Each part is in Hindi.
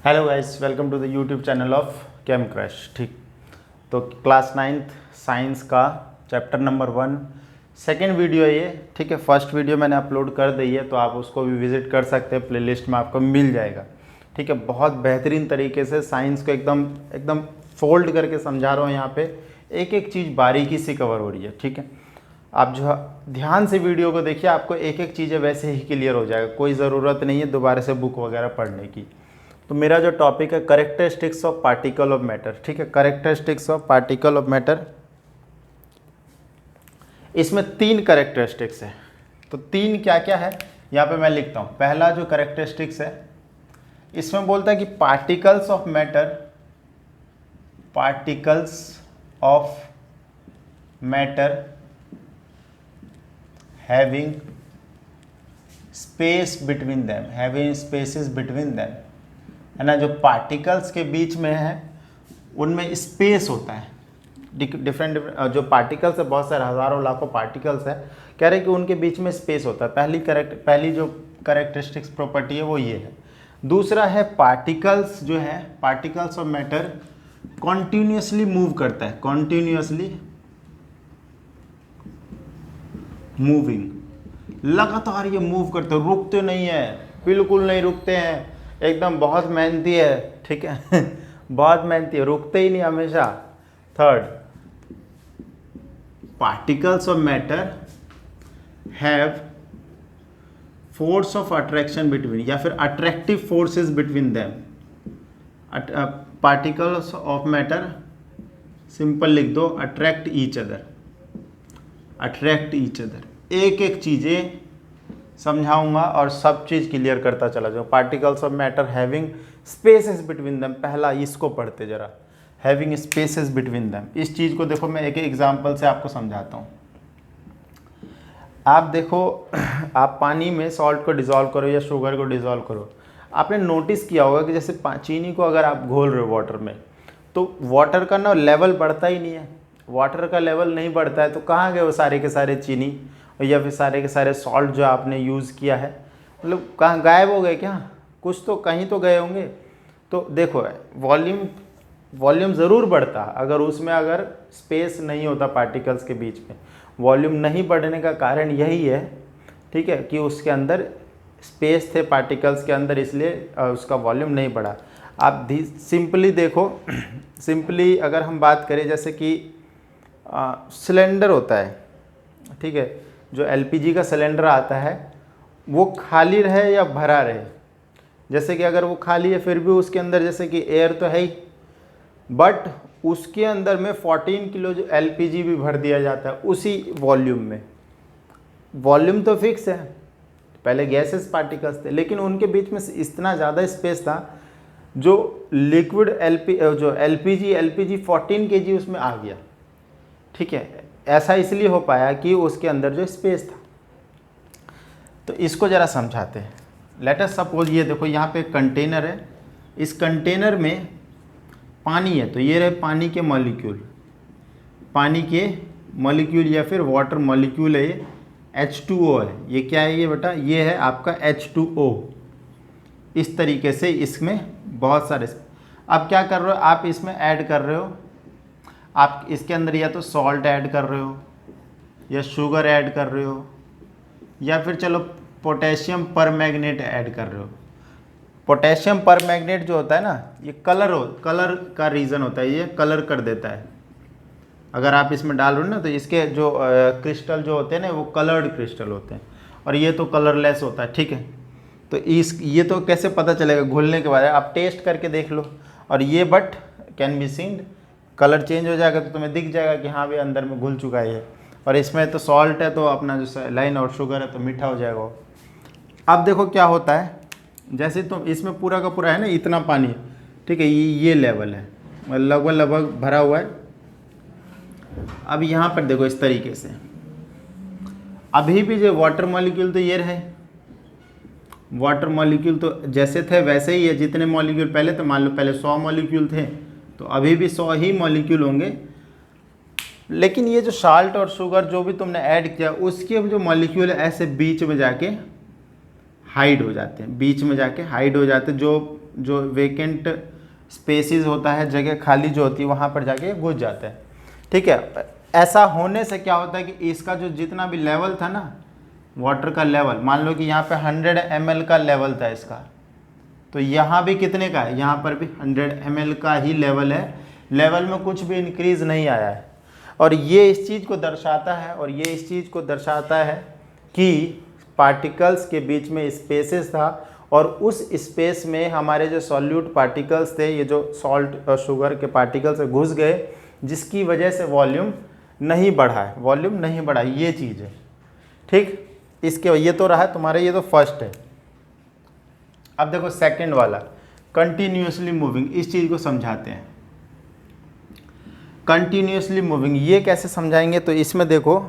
Hello guys, welcome to the YouTube channel of Chem Crush. ठीक, तो क्लास 9th साइंस का चैप्टर नंबर 1 सेकेंड वीडियो है ये। ठीक है, फर्स्ट वीडियो मैंने अपलोड कर दी है, तो आप उसको भी विजिट कर सकते हैं, प्लेलिस्ट में आपको मिल जाएगा। ठीक है, बहुत बेहतरीन तरीके से साइंस को एकदम एकदम फोल्ड करके समझा रहा हूँ। यहाँ पे एक एक चीज़ बारीकी से कवर हो रही है। ठीक है, आप जो ध्यान से वीडियो को देखिए, आपको एक एक चीज़ें वैसे ही क्लियर हो जाएगा। कोई ज़रूरत नहीं है दोबारा से बुक वगैरह पढ़ने की। तो मेरा जो टॉपिक है characteristics of particle of matter. ठीक है, characteristics of particle of matter, इसमें 3 कैरेक्टरिस्टिक्स है। तो 3 क्या क्या है यहाँ पे मैं लिखता हूँ। पहला जो कैरेक्टरिस्टिक्स है, इसमें बोलता है कि particles of matter, particles of matter having space between them, having spaces between them, है ना। जो पार्टिकल्स के बीच में है उनमें स्पेस होता है। डिफरेंट जो पार्टिकल्स है, बहुत सारे हज़ारों लाखों पार्टिकल्स है, कह रहे हैं कि उनके बीच में स्पेस होता है। पहली जो कैरेक्टरिस्टिक्स प्रॉपर्टी है वो ये है। दूसरा है पार्टिकल्स जो है, particles of matter continuously move करता है, कॉन्टिन्यूसली मूविंग, लगातार ये मूव करते हैं, रुकते नहीं है, बिल्कुल नहीं रुकते हैं, एकदम बहुत मेहनती है। ठीक है बहुत मेहनती है, रुकते ही नहीं हमेशा। Third, particles of matter have force of attraction between, या फिर attractive forces between them. Particles of matter simple लिख दो, attract each other, attract each other. एक एक चीज़ें समझाऊंगा और सब चीज़ क्लियर करता चला जाऊँ। Particles of matter having spaces between them, पहला इसको पढ़ते जरा, हैविंग स्पेसेस बिटवीन देम। इस चीज़ को देखो, मैं एक एग्जांपल से आपको समझाता हूँ। आप देखो, आप पानी में सॉल्ट को डिज़ोल्व करो या शुगर को डिज़ोल्व करो, आपने नोटिस किया होगा कि जैसे चीनी को अगर आप घोल रहे हो वाटर में, तो वाटर का ना लेवल बढ़ता ही नहीं है। वाटर का लेवल नहीं बढ़ता है तो कहाँ गए वो सारे के सारे चीनी या फिर सारे के सारे सॉल्ट जो आपने यूज़ किया है, मतलब कहाँ गायब हो गए क्या? कुछ तो कहीं तो गए होंगे। तो देखो, वॉल्यूम ज़रूर बढ़ता अगर उसमें अगर स्पेस नहीं होता पार्टिकल्स के बीच में। वॉल्यूम नहीं बढ़ने का कारण यही है, ठीक है, कि उसके अंदर स्पेस थे पार्टिकल्स के अंदर, इसलिए उसका वॉल्यूम नहीं बढ़ा। आप सिंपली देखो, सिंपली अगर हम बात करें, जैसे कि सिलेंडर होता है, ठीक है, जो एलपीजी का सिलेंडर आता है वो खाली रहे या भरा रहे, जैसे कि अगर वो खाली है फिर भी उसके अंदर जैसे कि एयर तो है ही, बट उसके अंदर में 14 किलो जो एलपीजी भी भर दिया जाता है उसी वॉल्यूम में। वॉल्यूम तो फिक्स है, पहले गैसेस पार्टिकल्स थे, लेकिन उनके बीच में इतना ज़्यादा स्पेस था, जो लिक्विड जो एलपीजी 14 केजी उसमें आ गया। ठीक है, ऐसा इसलिए हो पाया कि उसके अंदर जो स्पेस था। तो इसको ज़रा समझाते हैं। लेट अस सपोज, ये देखो यहाँ पे एक कंटेनर है, इस कंटेनर में पानी है, तो ये रहे पानी के मॉलिक्यूल, पानी के मॉलिक्यूल या फिर वाटर मॉलिक्यूल है, ये H2O है। ये क्या है ये बेटा? ये है आपका H2O। इस तरीके से इसमें बहुत सारे, अब क्या कर रहे हो आप, इसमें ऐड कर रहे हो आप, इसके अंदर या तो सॉल्ट ऐड कर रहे हो या शुगर ऐड कर रहे हो या फिर चलो पोटेशियम परमैंगनेट ऐड कर रहे हो। पोटेशियम परमैंगनेट जो होता है ना, ये कलर का रीज़न होता है, ये कलर कर देता है। अगर आप इसमें डाल रहे हो ना, तो इसके जो क्रिस्टल जो होते हैं ना, वो कलर्ड क्रिस्टल होते हैं, और ये तो कलरलेस होता है। ठीक है, तो ये तो कैसे पता चलेगा? घुलने के बाद आप टेस्ट करके देख लो, और ये but can be seen, colour change हो जाएगा तो तुम्हें दिख जाएगा कि हाँ भाई अंदर में घुल चुका है। और इसमें तो सॉल्ट है, तो अपना जो लाइन और शुगर है तो मीठा हो जाएगा। अब देखो क्या होता है, जैसे तुम इसमें पूरा का पूरा है ना, इतना पानी, ठीक है, ये लेवल है, लगभग भरा हुआ है। अब यहाँ पर देखो इस तरीके से, अभी भी जो वाटर मॉलिक्यूल तो ये रहे, वाटर मॉलिक्यूल तो जैसे थे वैसे ही है, जितने मॉलिक्यूल पहले, तो मान लो पहले 100 मॉलिक्यूल थे, तो अभी भी 100 ही मॉलिक्यूल होंगे। लेकिन ये जो साल्ट और शुगर जो भी तुमने ऐड किया, उसके जो मॉलिक्यूल है ऐसे बीच में जाके हाइड हो जाते हैं, बीच में जाके हाइड हो जाते हैं, जो वेकेंट स्पेसिस होता है, जगह खाली जो होती है वहाँ पर जाके घुस जाते हैं। ठीक है, ऐसा होने से क्या होता है कि इसका जो जितना भी लेवल था ना, वाटर का लेवल, मान लो कि यहाँ पे 100 ml का लेवल था इसका, तो यहाँ भी कितने का है, यहाँ पर भी 100 ml का ही लेवल है, लेवल में कुछ भी इंक्रीज नहीं आया है। और ये इस चीज़ को दर्शाता है, और ये इस चीज़ को दर्शाता है कि पार्टिकल्स के बीच में स्पेसेस था, और उस स्पेस में हमारे जो सॉल्यूट पार्टिकल्स थे, ये जो सॉल्ट और शुगर के पार्टिकल्स घुस गए, जिसकी वजह से वॉल्यूम नहीं बढ़ा है, वॉल्यूम नहीं बढ़ा, ये चीज़ है। ठीक, इसके ये तो रहा तुम्हारे, ये तो फर्स्ट है। अब देखो सेकंड वाला, कंटिन्यूसली मूविंग, इस चीज़ को समझाते हैं। कंटिन्यूसली मूविंग ये कैसे समझाएंगे, तो इसमें देखो,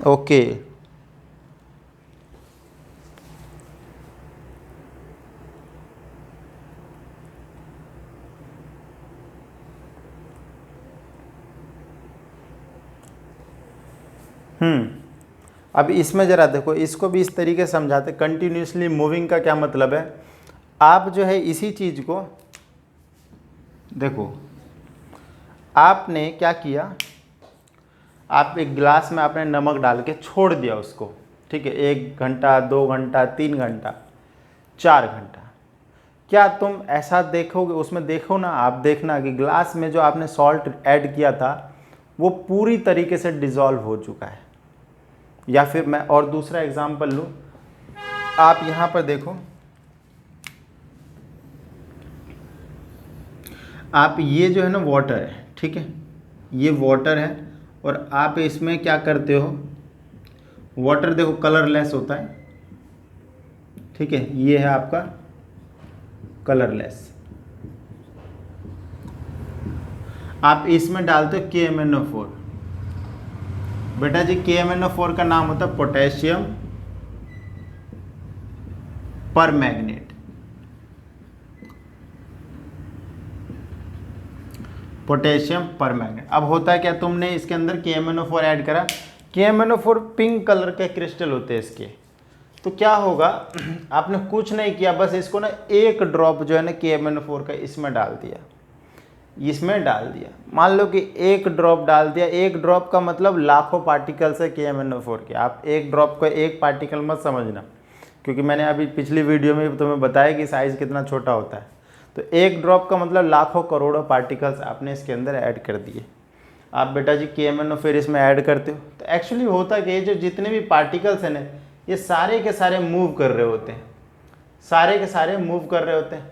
ओके, अब इसमें ज़रा देखो, इसको भी इस तरीके से समझाते। कंटिन्यूसली मूविंग का क्या मतलब है, आप जो है इसी चीज़ को देखो, आपने क्या किया, आप एक गिलास में आपने नमक डाल के छोड़ दिया उसको, ठीक है, 1 घंटा 2 घंटा 3 घंटा 4 घंटा, क्या तुम ऐसा देखोगे, उसमें देखो ना, आप देखना कि गिलास में जो आपने सॉल्ट ऐड किया था वो पूरी तरीके से डिज़ोल्व हो चुका है। या फिर मैं और दूसरा एग्जांपल लूँ, आप यहाँ पर देखो, आप ये जो है ना वाटर है, ठीक है, ये वाटर है, और आप इसमें क्या करते हो, वाटर देखो कलरलेस होता है, ठीक है, ये है आपका कलरलेस, आप इसमें डालते हो KMnO4। बेटा जी KMnO4 का नाम होता है पोटेशियम परमैंगनेट। Potassium permanganate. अब होता है क्या, तुमने इसके अंदर KMnO4 ऐड करा, KMnO4 पिंक कलर के क्रिस्टल होते हैं इसके, तो क्या होगा, आपने कुछ नहीं किया, बस इसको ना एक ड्रॉप जो है ना KMnO4 का इसमें डाल दिया, इसमें डाल दिया, मान लो कि एक ड्रॉप डाल दिया, एक ड्रॉप का मतलब लाखों पार्टिकल्स है KMnO4 के। आप एक ड्रॉप को एक पार्टिकल मत समझना, क्योंकि मैंने अभी पिछली वीडियो में तुम्हें बताया कि साइज़ कितना छोटा होता है। तो एक ड्रॉप का मतलब लाखों करोड़ों पार्टिकल्स आपने इसके अंदर ऐड कर दिए। आप बेटा जी KMnO4 इसमें ऐड करते हो, तो एक्चुअली होता कि ये जो जितने भी पार्टिकल्स हैं ना, ये सारे के सारे मूव कर रहे होते हैं, सारे के सारे मूव कर रहे होते हैं।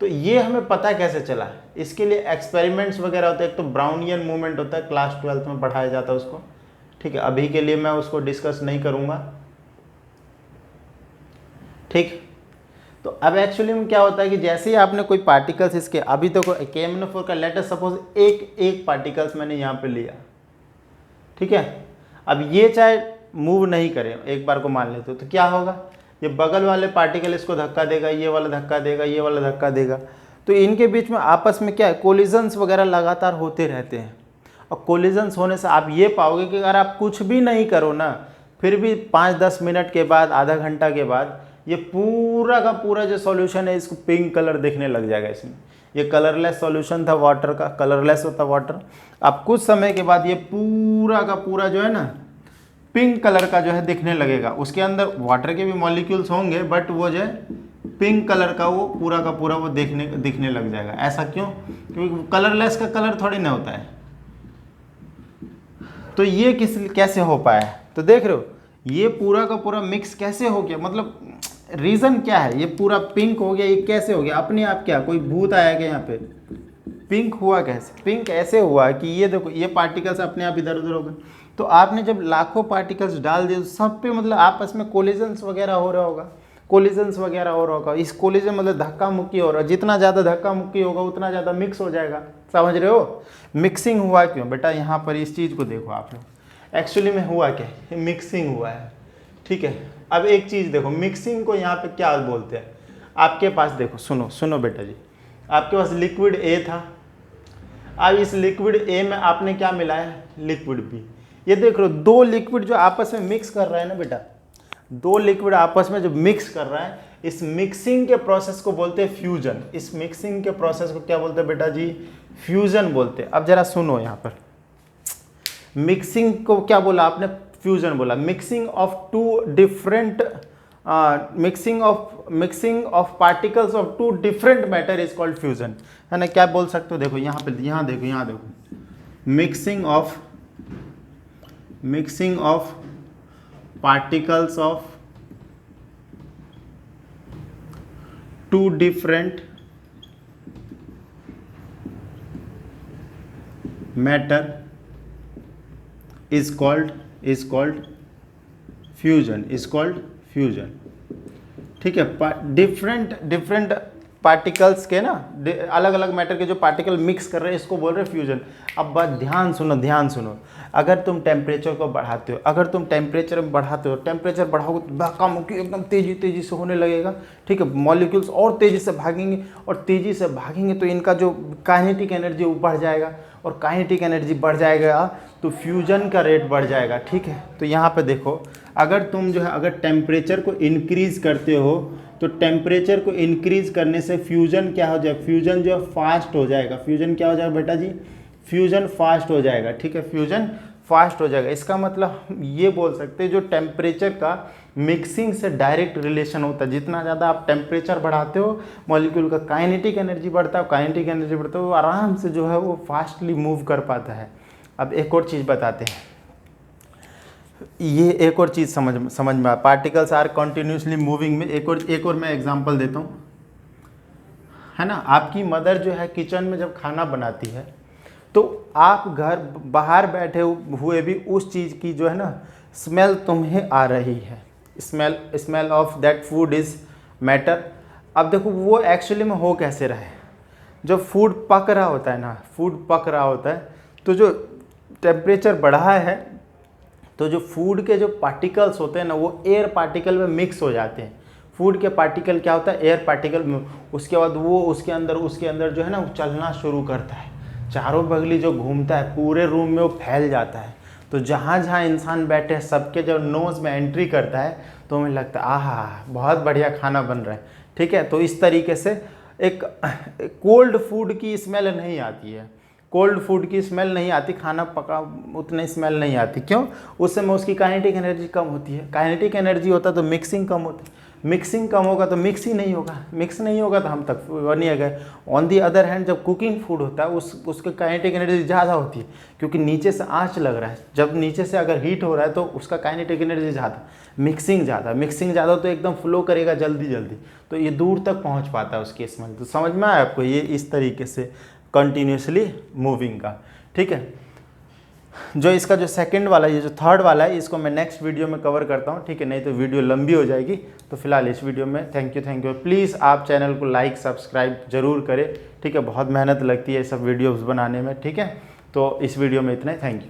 तो ये हमें पता कैसे चला, इसके लिए एक्सपेरिमेंट्स वगैरह होते हैं। एक तो ब्राउनियन मूवमेंट होता है, क्लास 12th में पढ़ाया जाता है उसको, ठीक है, अभी के लिए मैं उसको डिस्कस नहीं करूँगा, ठीक। तो अब एक्चुअली में क्या होता है कि जैसे ही आपने कोई पार्टिकल्स इसके, अभी तो KMnO4 का लेटेस्ट सपोज एक पार्टिकल्स मैंने यहाँ पे लिया, ठीक है, अब ये चाहे मूव नहीं करे, एक बार को मान लेते हो, तो क्या होगा, ये बगल वाले पार्टिकल इसको धक्का देगा, ये वाला धक्का देगा, ये वाला धक्का देगा, तो इनके बीच में आपस में क्या है, कोलिजन्स वगैरह लगातार होते रहते हैं। और कोलिजन्स होने से आप ये पाओगे कि अगर आप कुछ भी नहीं करो ना, फिर भी 5-10 मिनट के बाद, आधा घंटा के बाद, ये पूरा का पूरा जो सॉल्यूशन है इसको पिंक कलर दिखने लग जाएगा। इसमें ये कलरलेस सॉल्यूशन था वाटर का, कलरलेस होता वाटर, अब कुछ समय के बाद ये पूरा का पूरा जो है ना पिंक कलर का जो है दिखने लगेगा। उसके अंदर वाटर के भी मॉलिक्यूल्स होंगे, बट वो जो है पिंक कलर का, वो पूरा का पूरा वो दिखने लग जाएगा। ऐसा क्यों, क्योंकि कलरलेस का कलर थोड़ी ना होता है। तो ये कैसे हो पाया, तो देख रहे हो ये पूरा का पूरा मिक्स कैसे हो गया, मतलब रीज़न क्या है, ये पूरा पिंक हो गया, ये कैसे हो गया अपने आप, क्या कोई भूत आया क्या यहाँ पे, पिंक हुआ कैसे, पिंक ऐसे हुआ कि ये देखो ये पार्टिकल्स अपने आप इधर उधर हो गए। तो आपने जब लाखों पार्टिकल्स डाल दिए, सब पे मतलब आपस में कोलिजन्स वगैरह हो रहा होगा, कोलिजन्स वगैरह हो रहा होगा। इस कोलिजन मतलब धक्का मुक्की हो रहा है, जितना ज़्यादा धक्का मुक्की होगा उतना ज़्यादा मिक्स हो जाएगा। समझ रहे हो, मिक्सिंग हुआ क्यों बेटा, यहाँ पर इस चीज़ को देखो आप लोग, एक्चुअली में हुआ क्या, मिक्सिंग हुआ है, ठीक है। अब एक चीज़ देखो, मिक्सिंग को यहाँ पे क्या बोलते हैं, आपके पास देखो, सुनो बेटा जी, आपके पास लिक्विड A था, अब इस लिक्विड A में आपने क्या मिलाया, लिक्विड B। ये देख लो, दो लिक्विड जो आपस में मिक्स कर रहा है ना बेटा, दो लिक्विड आपस में जो मिक्स कर रहा है, इस मिक्सिंग के प्रोसेस को बोलते हैं फ्यूजन। इस मिक्सिंग के प्रोसेस को क्या बोलते हैं बेटा जी? फ्यूजन बोलते हैं। अब जरा सुनो, यहाँ पर मिक्सिंग को क्या बोला आपने? फ्यूजन बोला। Mixing of two different mixing of particles of two different matter is called fusion, है ना? क्या बोल सकते हो? देखो यहाँ पे, यहाँ देखो, mixing of particles of two different matter is called fusion. ठीक है, डिफरेंट पार्टिकल्स के ना, अलग अलग मैटर के जो पार्टिकल मिक्स कर रहे हैं, इसको बोल रहे हैं फ्यूजन। अब बात ध्यान सुनो, अगर तुम टेम्परेचर को बढ़ाते हो, टेम्परेचर बढ़ाओगे तो धक्का मुक्की एकदम तेजी से होने लगेगा। ठीक है, मॉलिक्यूल्स और तेजी से भागेंगे, तो इनका जो काइनेटिक एनर्जी वो बढ़ जाएगा, और काइनेटिक एनर्जी बढ़ जाएगा तो फ्यूजन का रेट बढ़ जाएगा। ठीक है, तो यहाँ पे देखो, अगर तुम जो है अगर टेम्परेचर को इंक्रीज करते हो, तो टेम्परेचर को इंक्रीज करने से फ्यूजन क्या हो जाएगा? फ्यूजन जो है फास्ट हो जाएगा। फ्यूजन क्या हो जाएगा बेटा जी? फ्यूजन फास्ट हो जाएगा। ठीक है, फ्यूजन फास्ट हो जाएगा। इसका मतलब ये बोल सकते हैं, जो टेम्परेचर का मिक्सिंग से डायरेक्ट रिलेशन होता है, जितना ज़्यादा आप टेम्परेचर बढ़ाते हो, मॉलिक्यूल का काइनेटिक एनर्जी बढ़ता है, वो आराम से जो है वो फास्टली मूव कर पाता है। अब एक और चीज़ बताते हैं, ये एक और चीज़ समझ में पार्टिकल्स आर कंटिन्यूसली मूविंग में एक और मैं एग्जांपल देता हूँ, है ना? आपकी मदर जो है किचन में जब खाना बनाती है, तो आप घर बाहर बैठे हुए भी उस चीज़ की जो है ना स्मेल तुम्हें आ रही है। Smell of that food is matter. अब देखो वो एक्चुअली में हो कैसे रहा है, जब फूड पक रहा होता है, तो जो टेम्परेचर बढ़ा है, तो जो फूड के जो पार्टिकल्स होते हैं ना, वो एयर पार्टिकल में मिक्स हो जाते हैं। फूड के पार्टिकल क्या होता है? एयर पार्टिकल में। उसके बाद वो उसके अंदर जो है ना वो चलना शुरू करता है, चारों बगली जो घूमता है, पूरे रूम में वो फैल जाता है। तो जहाँ जहाँ इंसान बैठे हैं, सबके जब नोज़ में एंट्री करता है, तो हमें लगता है आहा बहुत बढ़िया खाना बन रहा है। ठीक है, तो इस तरीके से एक कोल्ड फूड की स्मेल नहीं आती है, खाना पका उतनी स्मेल नहीं आती। क्यों? उस समय उसकी काइनेटिक एनर्जी कम होती है। काइनेटिक एनर्जी होता तो मिक्सिंग कम होती, मिक्सिंग कम होगा तो मिक्स नहीं होगा तो हम तक बनिए गए। ऑन दी अदर हैंड, जब कुकिंग फूड होता है उसके काइनेटिक एनर्जी ज़्यादा होती है, क्योंकि नीचे से आँच लग रहा है। जब नीचे से अगर हीट हो रहा है तो उसका काइनेटिक एनर्जी ज़्यादा, मिक्सिंग ज़्यादा तो एकदम फ्लो करेगा जल्दी, तो ये दूर तक पहुँच पाता है उसकी स्मेल। तो समझ में आया आपको? ये इस तरीके से कंटिन्यूसली मूविंग का। ठीक है, जो इसका जो सेकंड वाला, ये जो थर्ड वाला है, इसको मैं नेक्स्ट वीडियो में कवर करता हूँ। ठीक है, नहीं तो वीडियो लंबी हो जाएगी। तो फिलहाल इस वीडियो में थैंक यू। प्लीज़ आप चैनल को लाइक सब्सक्राइब जरूर करें। ठीक है, बहुत मेहनत लगती है सब वीडियोज़ बनाने में। ठीक है, तो इस वीडियो में इतना ही। Thank you.